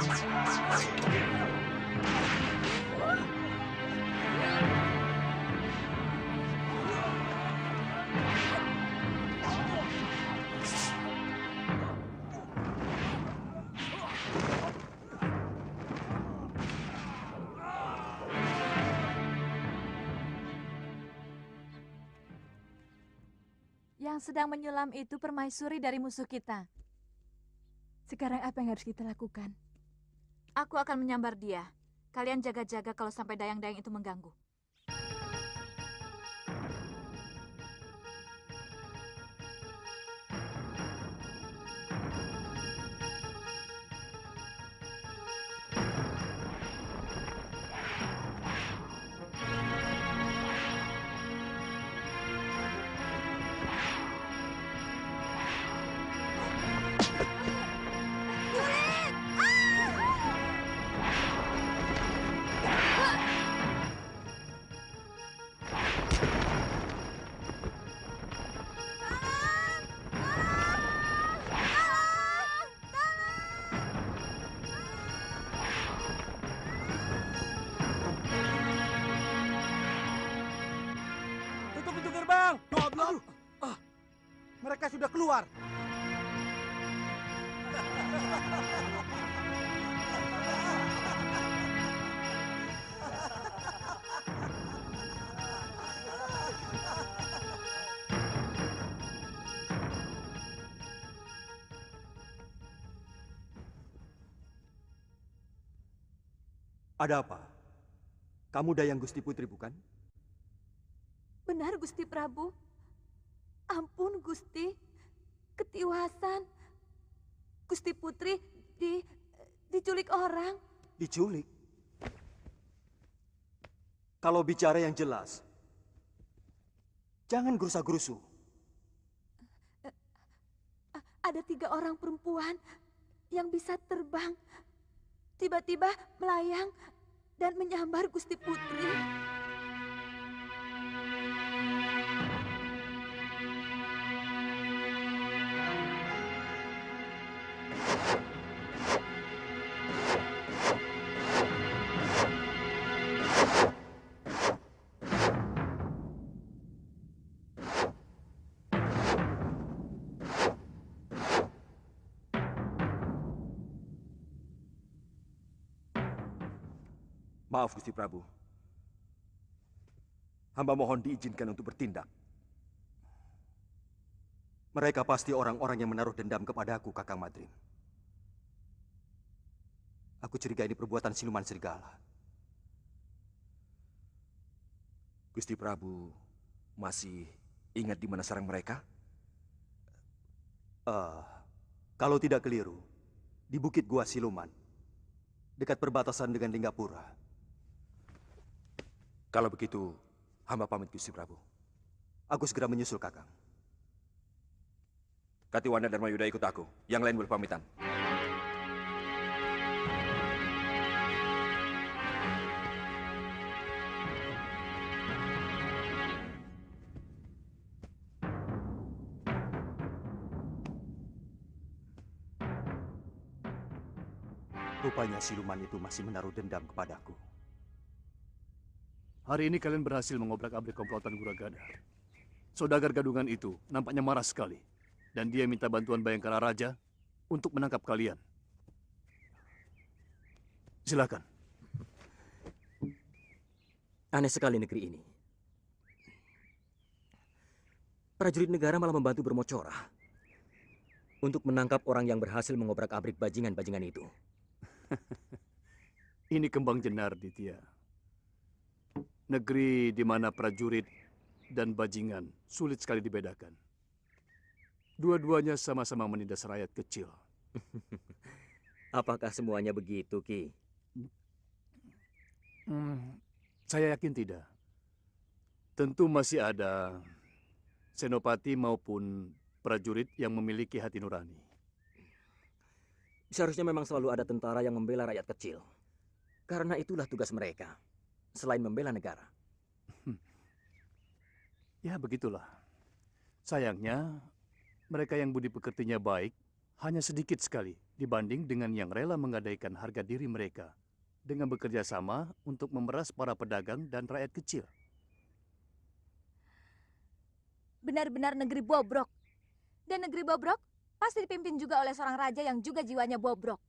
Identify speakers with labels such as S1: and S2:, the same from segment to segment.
S1: Yang sedang menyulam itu permaisuri dari musuh kita. Sekarang apa yang harus kita lakukan? Aku akan menyambar dia. Kalian jaga-jaga kalau sampai dayang-dayang itu mengganggu.
S2: Tutup pintu gerbang. Goblok. Mereka sudah keluar.
S3: Ada apa? Kamu Dayang Gusti Putri, bukan?
S1: Benar, Gusti Prabu. Ampun, Gusti. Ketiwasan. Gusti Putri diculik orang.
S3: Diculik? Kalau bicara yang jelas, jangan gerusa-gerusu.
S1: Ada 3 orang perempuan yang bisa terbang. Tiba-tiba melayang dan menyambar Gusti Putri.
S3: Maaf, Gusti Prabu. Hamba mohon diizinkan untuk bertindak. Mereka pasti orang-orang yang menaruh dendam kepadaku, Kakang Madrim. Aku curiga ini perbuatan siluman serigala. Gusti Prabu masih ingat di mana sarang mereka? Kalau tidak keliru, di Bukit Gua Siluman, dekat perbatasan dengan Linggapura. Kalau begitu, hamba pamit, Gusti Prabu. Aku segera menyusul, Kakang. Katiwana dan Mayuda ikut aku. Yang lain boleh pamitan. Rupanya siluman itu masih menaruh dendam kepadaku.
S4: Hari ini kalian berhasil mengobrak-abrik komplotan Guragada. Saudagar gadungan itu nampaknya marah sekali. Dan dia minta bantuan Bayangkara Raja untuk menangkap kalian. Silakan.
S5: Aneh sekali negeri ini. Prajurit negara malah membantu bermocorah untuk menangkap orang yang berhasil mengobrak-abrik bajingan-bajingan itu.
S4: Ini kembang jenar, Ditya. Negeri di mana prajurit dan bajingan sulit sekali dibedakan. Dua-duanya sama-sama menindas rakyat kecil.
S5: Apakah semuanya begitu, Ki?
S4: Saya yakin tidak. Tentu masih ada senopati maupun prajurit yang memiliki hati nurani.
S5: Seharusnya memang selalu ada tentara yang membela rakyat kecil. Karena itulah tugas mereka, selain membela negara.
S4: Ya, begitulah. Sayangnya, mereka yang budi pekertinya baik hanya sedikit sekali dibanding dengan yang rela menggadaikan harga diri mereka dengan bekerja sama untuk memeras para pedagang dan rakyat kecil.
S1: Benar-benar negeri bobrok. Dan negeri bobrok pasti dipimpin juga oleh seorang raja yang juga jiwanya bobrok.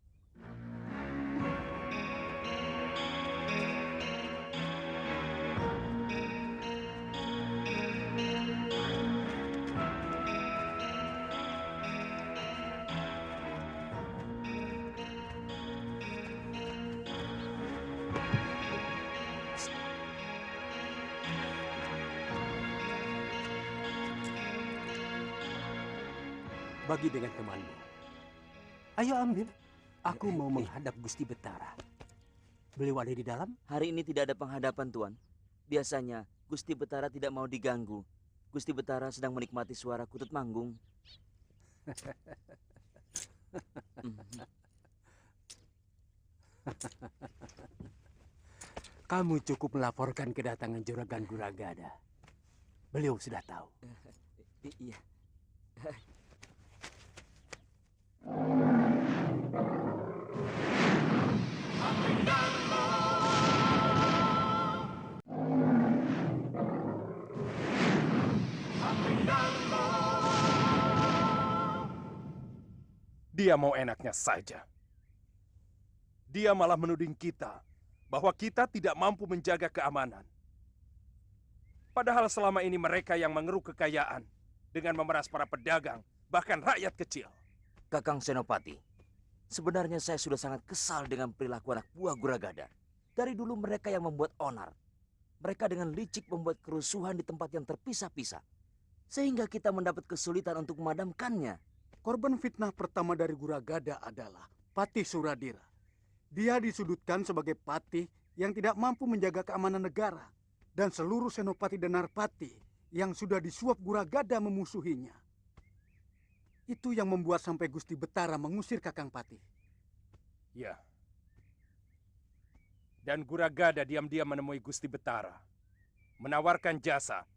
S2: Bagi dengan temanmu. Ayo ambil. Aku mau menghadap Gusti Betara. Beliau ada di dalam?
S6: Hari ini tidak ada penghadapan, Tuan. Biasanya, Gusti Betara tidak mau diganggu. Gusti Betara sedang menikmati suara kutut manggung.
S2: Kamu cukup melaporkan kedatangan Juragan Guragada. Beliau sudah tahu.
S6: Iya.
S7: Dia mau enaknya saja. Dia malah menuding kita bahwa kita tidak mampu menjaga keamanan. Padahal selama ini mereka yang mengeruk kekayaan dengan memeras para pedagang, bahkan rakyat kecil.
S6: Kakang Senopati, sebenarnya saya sudah sangat kesal dengan perilaku anak buah Guragada. Dari dulu mereka yang membuat onar. Mereka dengan licik membuat kerusuhan di tempat yang terpisah-pisah. Sehingga kita mendapat kesulitan untuk memadamkannya.
S2: Korban fitnah pertama dari Guragada adalah Patih Suradira. Dia disudutkan sebagai patih yang tidak mampu menjaga keamanan negara. Dan seluruh senopati dan narpati yang sudah disuap Guragada memusuhinya. Itu yang membuat sampai Gusti Betara mengusir Kakang Patih.
S7: Ya. Dan Guragada diam-diam menemui Gusti Betara. Menawarkan jasa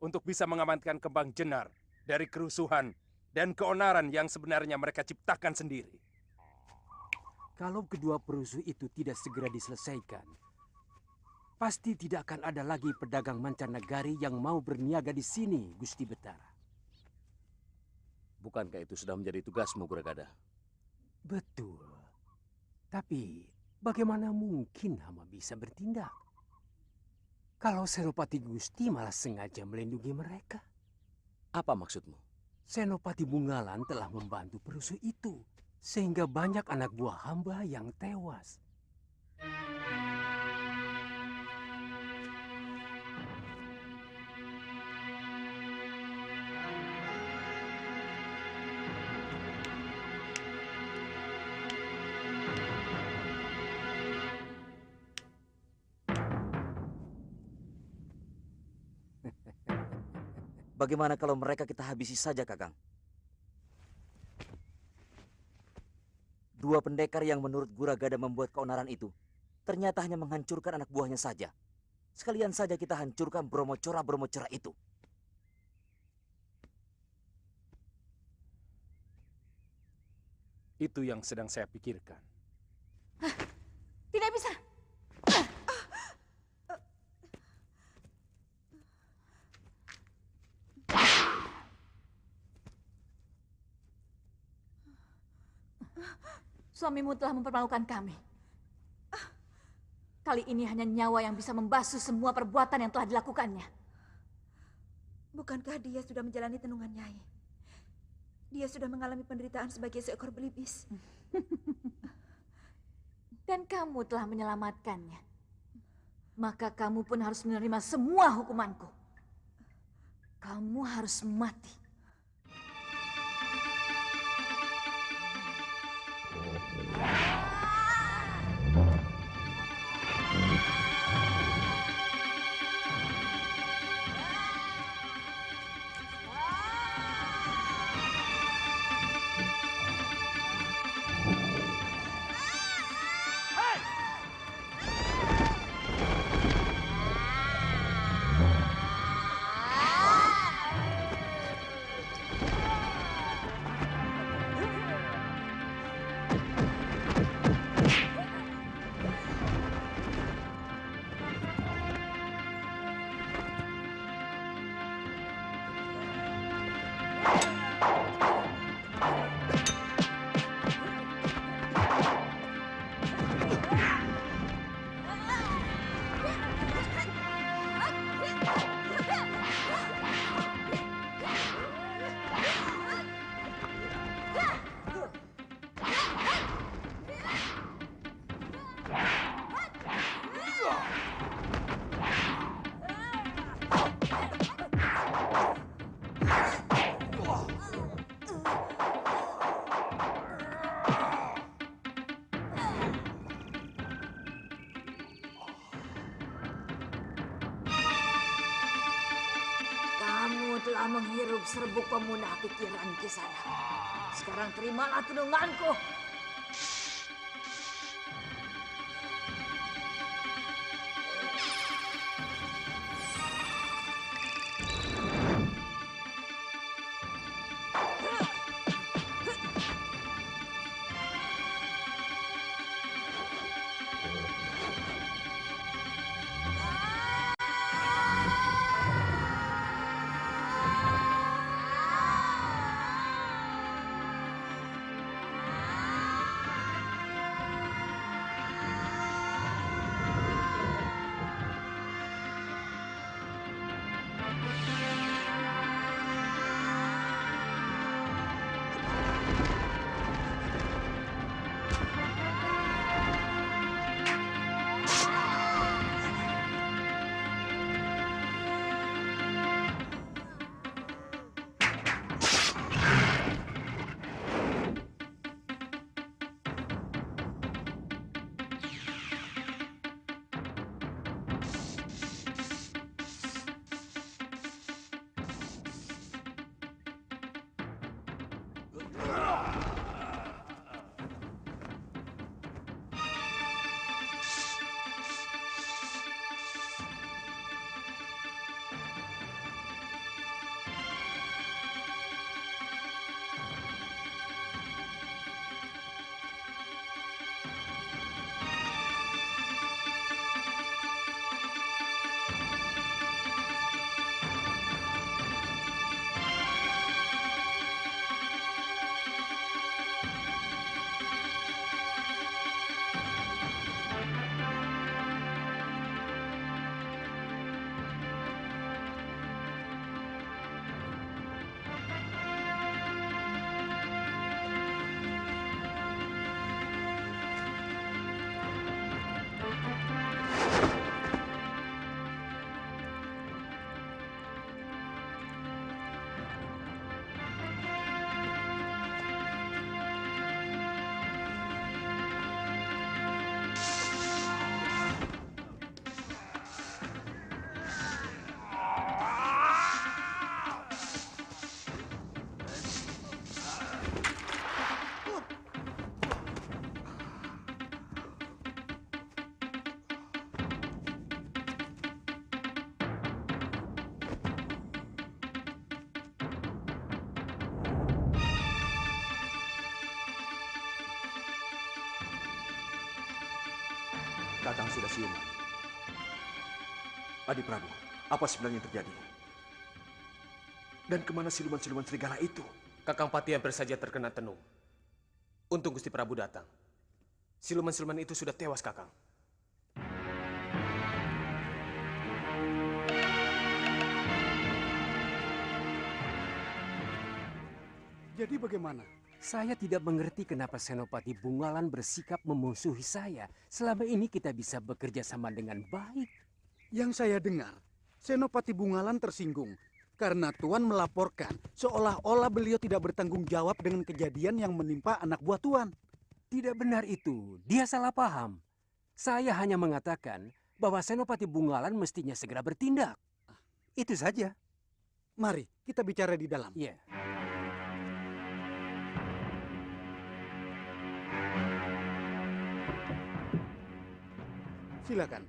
S7: untuk bisa mengamankan Kembang Jenar dari kerusuhan dan keonaran yang sebenarnya mereka ciptakan sendiri.
S2: Kalau kedua perusuh itu tidak segera diselesaikan, pasti tidak akan ada lagi pedagang mancanegari yang mau berniaga di sini, Gusti Betara.
S5: Bukankah itu sudah menjadi tugasmu, Guragada?
S2: Betul. Tapi bagaimana mungkin Hama bisa bertindak? Kalau Senopati Gusti malah sengaja melindungi mereka.
S5: Apa maksudmu?
S2: Senopati Bungalan telah membantu perusuh itu. Sehingga banyak anak buah hamba yang tewas.
S6: Bagaimana kalau mereka kita habisi saja, Kakang? Dua pendekar yang menurut Guragada membuat keonaran itu, ternyata hanya menghancurkan anak buahnya saja. Sekalian saja kita hancurkan bromocora-bromocora itu.
S7: Itu yang sedang saya pikirkan.
S1: Tidak bisa. Suamimu telah mempermalukan kami. Kali ini hanya nyawa yang bisa membasuh semua perbuatan yang telah dilakukannya.
S8: Bukankah dia sudah menjalani tenungan Nyai? Dia sudah mengalami penderitaan sebagai seekor belibis.
S1: Dan kamu telah menyelamatkannya. Maka kamu pun harus menerima semua hukumanku. Kamu harus mati.
S9: telah menghirup serbuk pemunah pikiran Kisana. Sekarang terimalah tununganku.
S3: Kakang sudah siuman. Adi Prabu, apa sebenarnya yang terjadi? Dan kemana siluman-siluman serigala itu?
S10: Kakang Pati hampir saja terkena tenung. Untung Gusti Prabu datang. Siluman-siluman itu sudah tewas, Kakang.
S2: Jadi bagaimana?
S11: Saya tidak mengerti kenapa Senopati Bungalan bersikap memusuhi saya. Selama ini kita bisa bekerja sama dengan baik.
S2: Yang saya dengar, Senopati Bungalan tersinggung karena Tuan melaporkan seolah-olah beliau tidak bertanggung jawab dengan kejadian yang menimpa anak buah Tuan.
S11: Tidak benar itu. Dia salah paham. Saya hanya mengatakan bahwa Senopati Bungalan mestinya segera bertindak. Itu saja.
S2: Mari kita bicara di dalam.
S11: Iya.
S2: Silakan.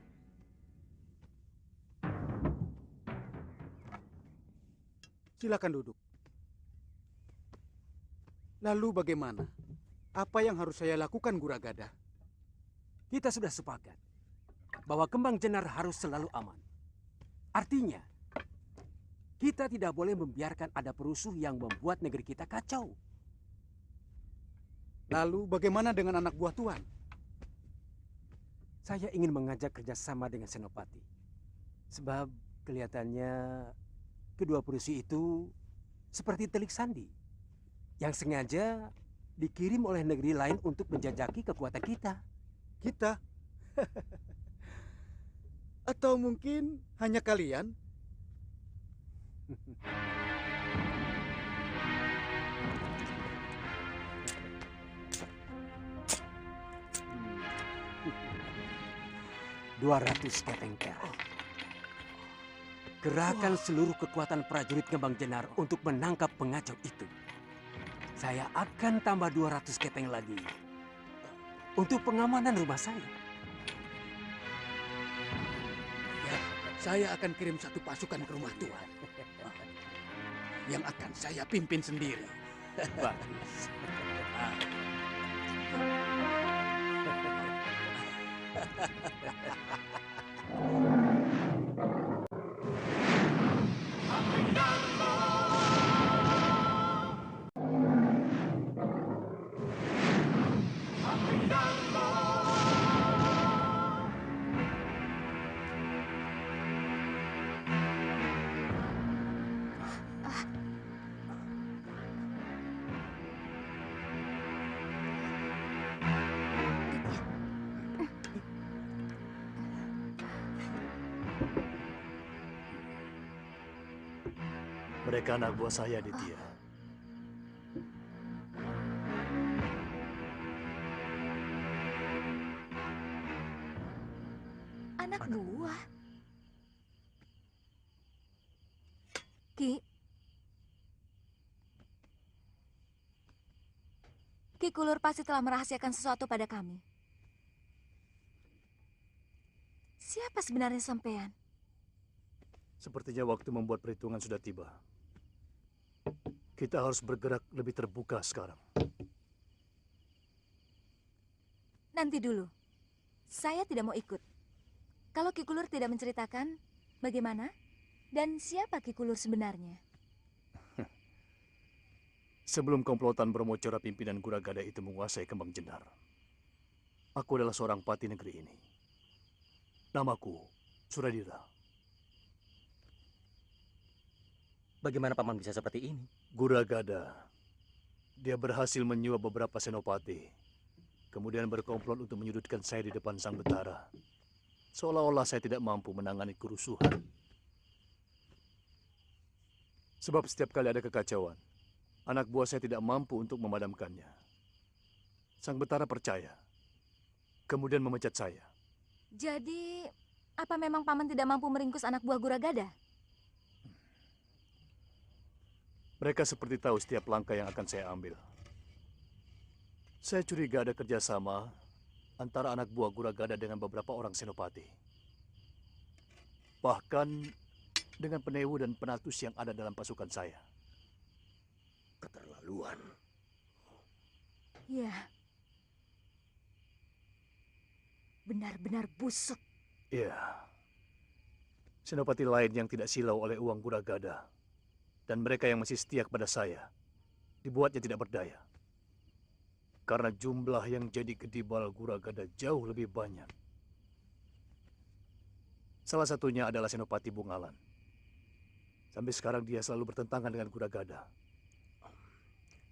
S2: Silakan duduk. Lalu bagaimana? Apa yang harus saya lakukan, Guragada?
S11: Kita sudah sepakat bahwa Kembang Jenar harus selalu aman. Artinya, kita tidak boleh membiarkan ada perusuh yang membuat negeri kita kacau.
S2: Lalu bagaimana dengan anak buah Tuan?
S11: Saya ingin mengajak kerjasama dengan Senopati. Sebab kelihatannya kedua perusuh itu seperti telik sandi yang sengaja dikirim oleh negeri lain untuk menjajaki kekuatan kita.
S2: Kita? Atau mungkin hanya kalian?
S11: $200 kepeng perak. Kerahkan seluruh kekuatan prajurit Kembang Jenar untuk menangkap pengacau itu. Saya akan tambah 200 kepeng lagi untuk pengamanan rumah saya.
S2: Ya, saya akan kirim satu pasukan ke rumah Tuan. Yang akan saya pimpin sendiri.
S11: Bagus.
S4: Mereka anak buah saya, Ditya.
S1: Anak buah? Ki? Ki Kulur pasti telah merahasiakan sesuatu pada kami. Siapa sebenarnya sampean?
S4: Sepertinya waktu membuat perhitungan sudah tiba. Kita harus bergerak lebih terbuka sekarang.
S1: Nanti dulu. Saya tidak mau ikut. Kalau Ki Kulur tidak menceritakan, bagaimana? Dan siapa Ki Kulur sebenarnya?
S4: Sebelum komplotan Bromocora pimpinan Guragada itu menguasai Kembang Jenar, aku adalah seorang pati negeri ini. Namaku Suradira.
S5: Bagaimana Paman bisa seperti ini?
S4: Guragada. Dia berhasil menyuap beberapa senopati. Kemudian berkomplot untuk menyudutkan saya di depan Sang Betara. Seolah-olah saya tidak mampu menangani kerusuhan. Sebab setiap kali ada kekacauan, anak buah saya tidak mampu untuk memadamkannya. Sang Betara percaya. Kemudian memecat saya.
S1: Jadi, apa memang Paman tidak mampu meringkus anak buah Guragada?
S4: Mereka seperti tahu setiap langkah yang akan saya ambil. Saya curiga ada kerjasama antara anak buah Guragada dengan beberapa orang senopati. Bahkan dengan Penewu dan Penatus yang ada dalam pasukan saya.
S5: Keterlaluan.
S1: Ya. Benar-benar busuk.
S4: Iya. Senopati lain yang tidak silau oleh uang Guragada. Dan mereka yang masih setia kepada saya, dibuatnya tidak berdaya. Karena jumlah yang jadi gedibal Guragada jauh lebih banyak. Salah satunya adalah Senopati Bungalan. Sampai sekarang dia selalu bertentangan dengan Guragada.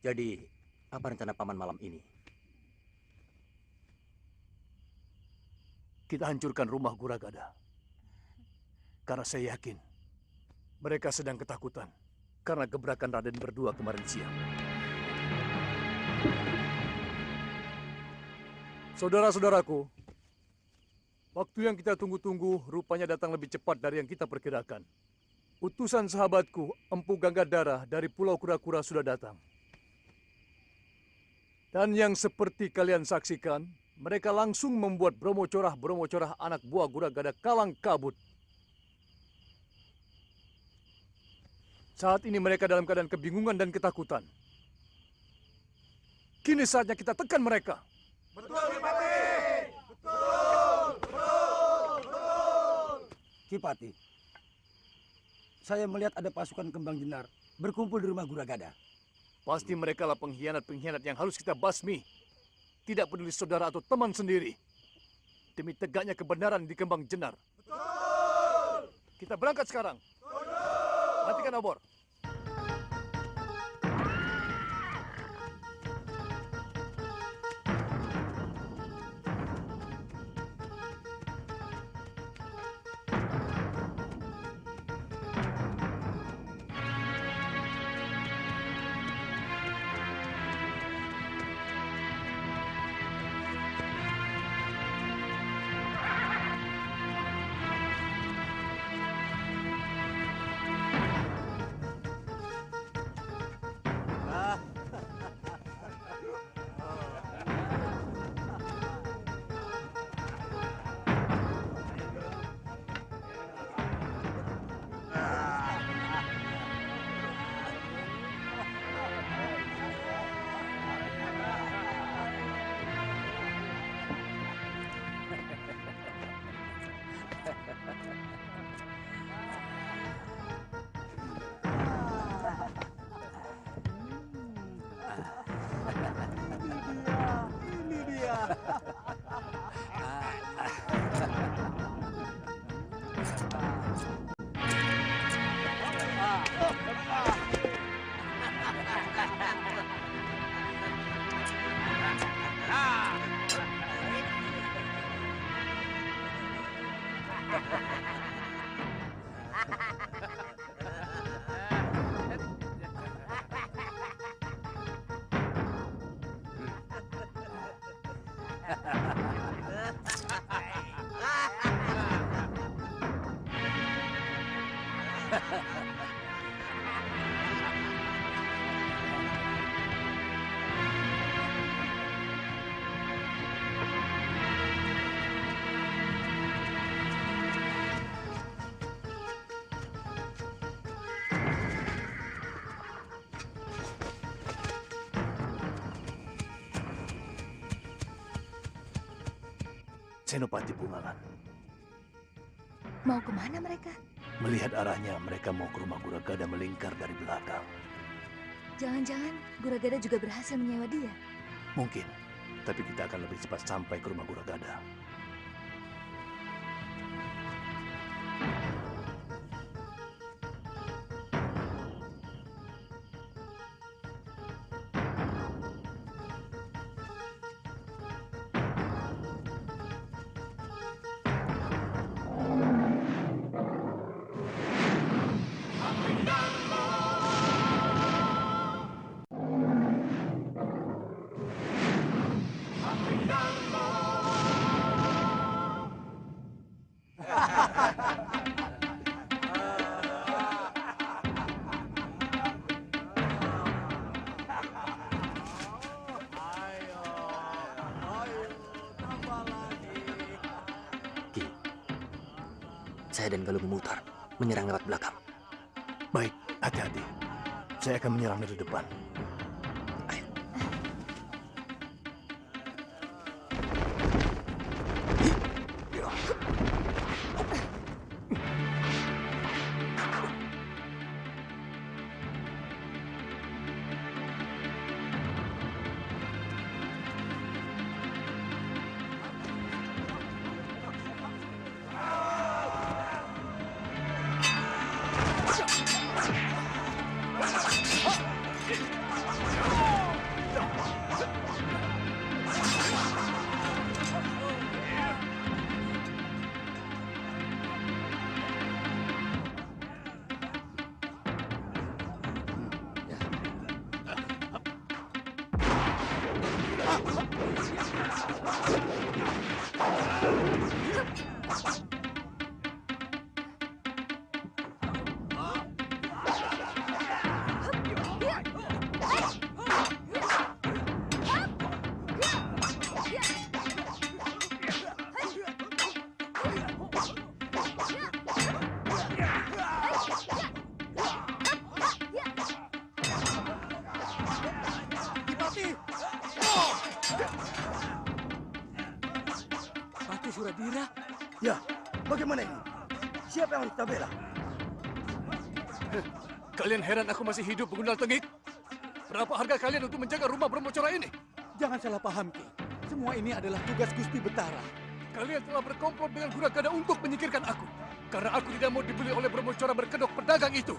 S5: Jadi, apa rencana Paman malam ini?
S4: Kita hancurkan rumah Guragada. Karena saya yakin mereka sedang ketakutan karena gebrakan Raden berdua kemarin siang. Saudara-saudaraku, waktu yang kita tunggu-tunggu rupanya datang lebih cepat dari yang kita perkirakan. Utusan sahabatku, Empu Ganggadara dari Pulau Kura-Kura sudah datang. Dan yang seperti kalian saksikan, mereka langsung membuat Bromocorah anak buah Guragada kalang kabut. Saat ini mereka dalam keadaan kebingungan dan ketakutan. Kini saatnya kita tekan mereka.
S2: Betul, Kipati! Betul!
S12: Kipati, saya melihat ada pasukan Kembang Jenar berkumpul di rumah Guragada.
S4: Pasti mereka lah pengkhianat-pengkhianat yang harus kita basmi. Tidak peduli saudara atau teman sendiri. Demi tegaknya kebenaran di Kembang Jenar.
S2: Betul!
S4: Kita berangkat sekarang. Matikan obor. Senopati Bungalan.
S1: Mau kemana mereka?
S4: Melihat arahnya, mereka mau ke rumah Guragada melingkar dari belakang.
S1: Jangan-jangan Guragada juga berhasil menyewa dia.
S4: Mungkin, tapi kita akan lebih cepat sampai ke rumah Guragada.
S5: Saya dan Galuh memutar, menyerang lewat belakang.
S4: Baik, hati-hati. Saya akan menyerang dari depan.
S12: Patih Suradira? Ya, bagaimana ini? Siapa yang harus kita bela?
S4: Kalian heran aku masih hidup, Begundal Tengik? Berapa harga kalian untuk menjaga rumah Brahmacora ini?
S2: Jangan salah paham, Ki. Semua ini adalah tugas Gusti Betara.
S4: Kalian telah berkomplot dengan Guragada untuk menyingkirkan aku. Karena aku tidak mau dibeli oleh Brahmacora berkedok pedagang itu.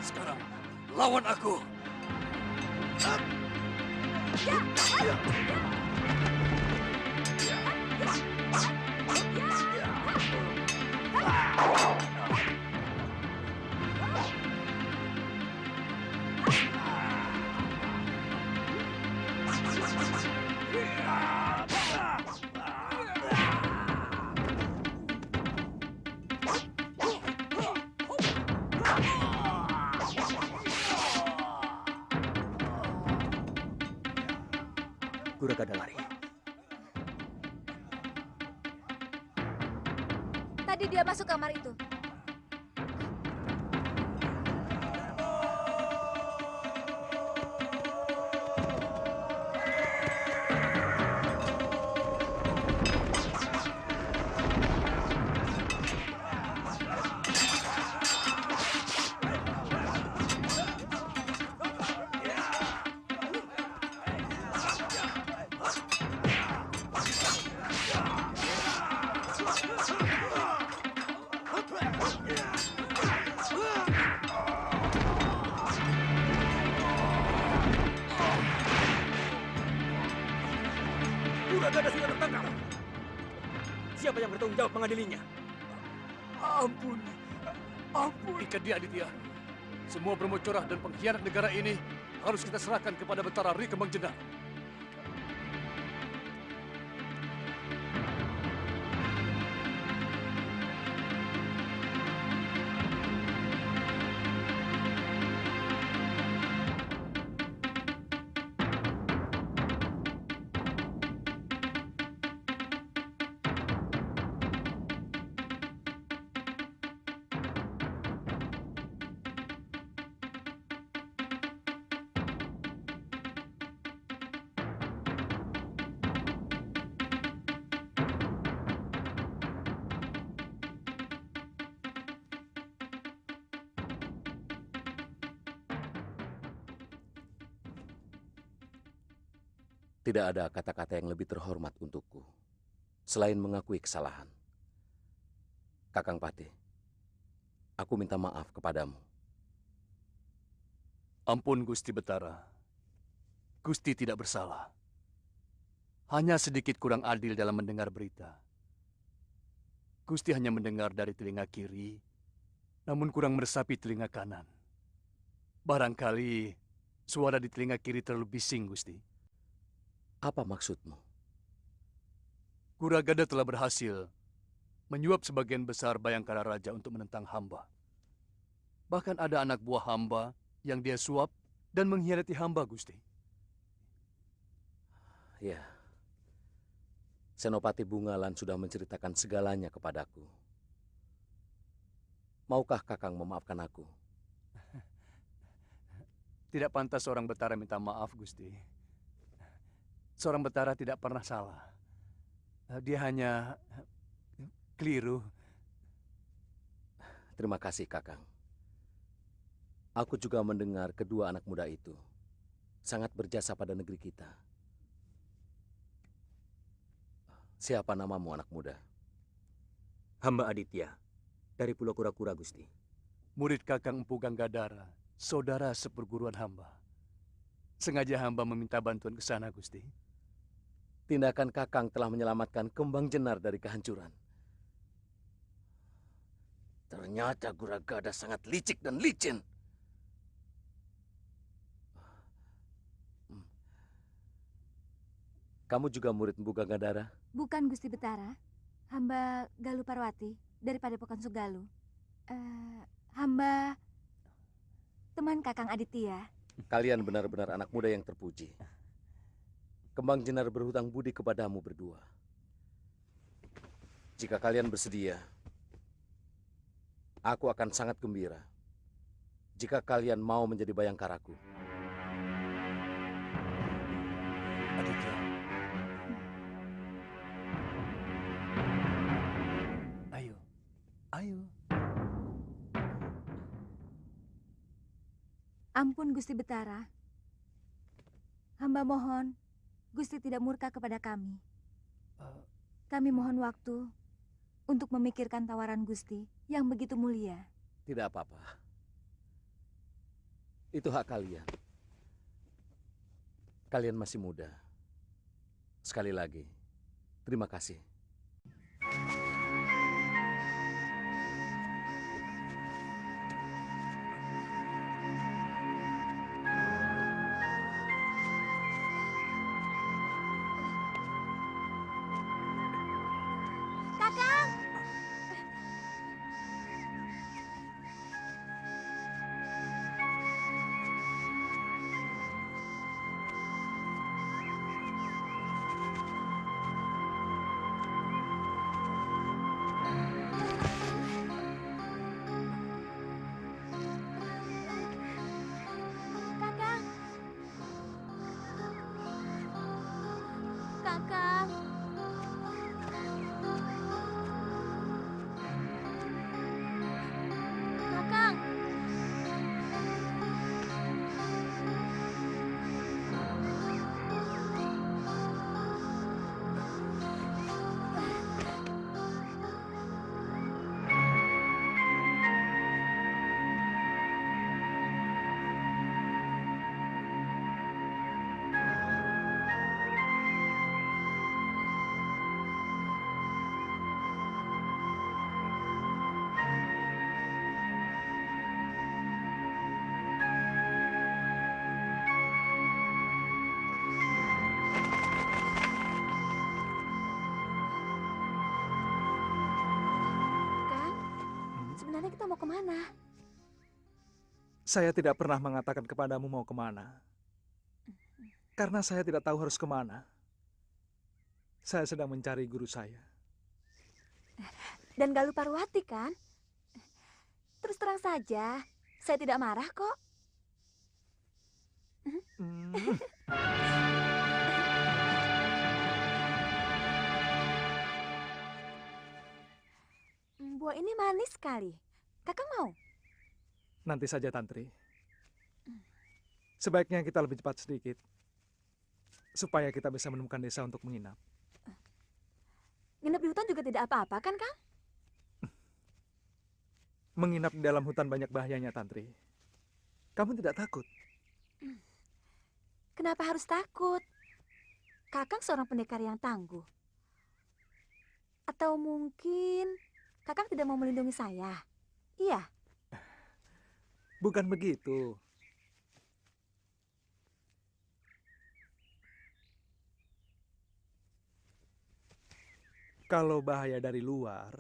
S4: Sekarang, lawan aku.
S5: Guragada lari.
S1: Tadi dia masuk kamar itu.
S5: Siapa yang bertanggung jawab mengadilinya?
S2: Ampun. Ampun.
S4: Ikat dia, Aditya. Semua bermocorah dan pengkhianat negara ini harus kita serahkan kepada Betara Ri Kembang Jenar.
S6: Tidak ada kata-kata yang lebih terhormat untukku selain mengakui kesalahan. Kakang Patih, aku minta maaf kepadamu.
S4: Ampun Gusti Betara. Gusti tidak bersalah. Hanya sedikit kurang adil dalam mendengar berita. Gusti hanya mendengar dari telinga kiri, namun kurang meresapi telinga kanan. Barangkali suara di telinga kiri terlalu bising, Gusti.
S6: Apa maksudmu?
S4: Kuragada telah berhasil menyuap sebagian besar Bayangkara Raja untuk menentang hamba. Bahkan ada anak buah hamba yang dia suap dan mengkhianati hamba, Gusti.
S6: Ya. Senopati Bungalan sudah menceritakan segalanya kepadaku. Maukah Kakang memaafkan aku?
S4: Tidak pantas seorang Betara minta maaf, Gusti. Seorang Betara tidak pernah salah. Dia hanya keliru.
S6: Terima kasih, Kakang. Aku juga mendengar kedua anak muda itu sangat berjasa pada negeri kita. Siapa namamu, anak muda?
S5: Hamba Aditya, dari Pulau Kura-Kura, Gusti.
S4: Murid Kakang Empu Ganggadara, saudara seperguruan hamba. Sengaja hamba meminta bantuan ke sana, Gusti.
S6: Tindakan Kakang telah menyelamatkan Kembang Jenar dari kehancuran. Ternyata Guragada sangat licik dan licin. Kamu juga murid Empu Ganggadara?
S13: Bukan, Gusti Betara. Hamba Galuh Parwati dari Padepokan Sugaluh. Hamba teman Kakang Aditya.
S6: Kalian benar-benar anak muda yang terpuji. Kembang Jenar berhutang budi kepadamu berdua. Jika kalian bersedia, aku akan sangat gembira jika kalian mau menjadi bayangkaraku.
S4: Aditya. Ayo. Ayo.
S13: Ampun, Gusti Betara. Hamba mohon Gusti tidak murka kepada kami. Kami mohon waktu untuk memikirkan tawaran Gusti yang begitu mulia.
S6: Tidak apa-apa. Itu hak kalian. Kalian masih muda. Sekali lagi, terima kasih.
S13: Kakang!
S8: sebenarnya kita mau kemana?
S14: Saya tidak pernah mengatakan kepadamu mau kemana. Karena saya tidak tahu harus kemana. Saya sedang mencari guru saya.
S8: Dan Galuh Parwati kan? Terus terang saja, saya tidak marah kok. Buah ini manis sekali. Kakak mau?
S14: Nanti saja, Tantri. Sebaiknya kita lebih cepat sedikit. Supaya kita bisa menemukan desa untuk menginap.
S8: Nginep di hutan juga tidak apa-apa kan, Kang?
S14: Menginap di dalam hutan banyak bahayanya, Tantri. Kamu tidak takut?
S8: Kenapa harus takut? Kakang seorang pendekar yang tangguh. Atau mungkin Kakang tidak mau melindungi saya? Iya.
S14: Bukan begitu. Kalau bahaya dari luar,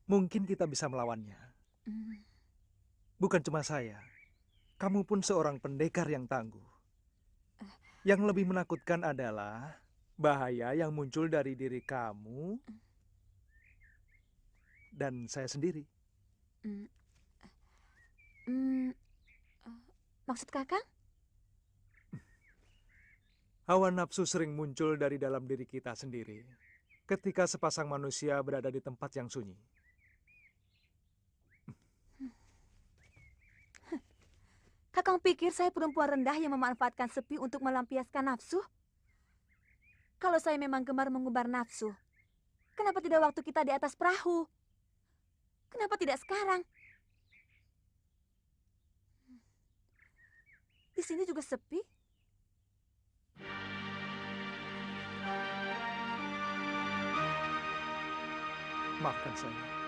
S14: mungkin kita bisa melawannya. Bukan cuma saya, kamu pun seorang pendekar yang tangguh. Yang lebih menakutkan adalah bahaya yang muncul dari diri kamu dan saya sendiri.
S8: Maksud Kakang?
S14: Hawa nafsu sering muncul dari dalam diri kita sendiri ketika sepasang manusia berada di tempat yang sunyi.
S8: Kakang pikir saya perempuan rendah yang memanfaatkan sepi untuk melampiaskan nafsu? Kalau saya memang gemar mengubar nafsu, kenapa tidak waktu kita di atas perahu? Kenapa tidak sekarang? Di sini juga sepi.
S14: Maafkan saya.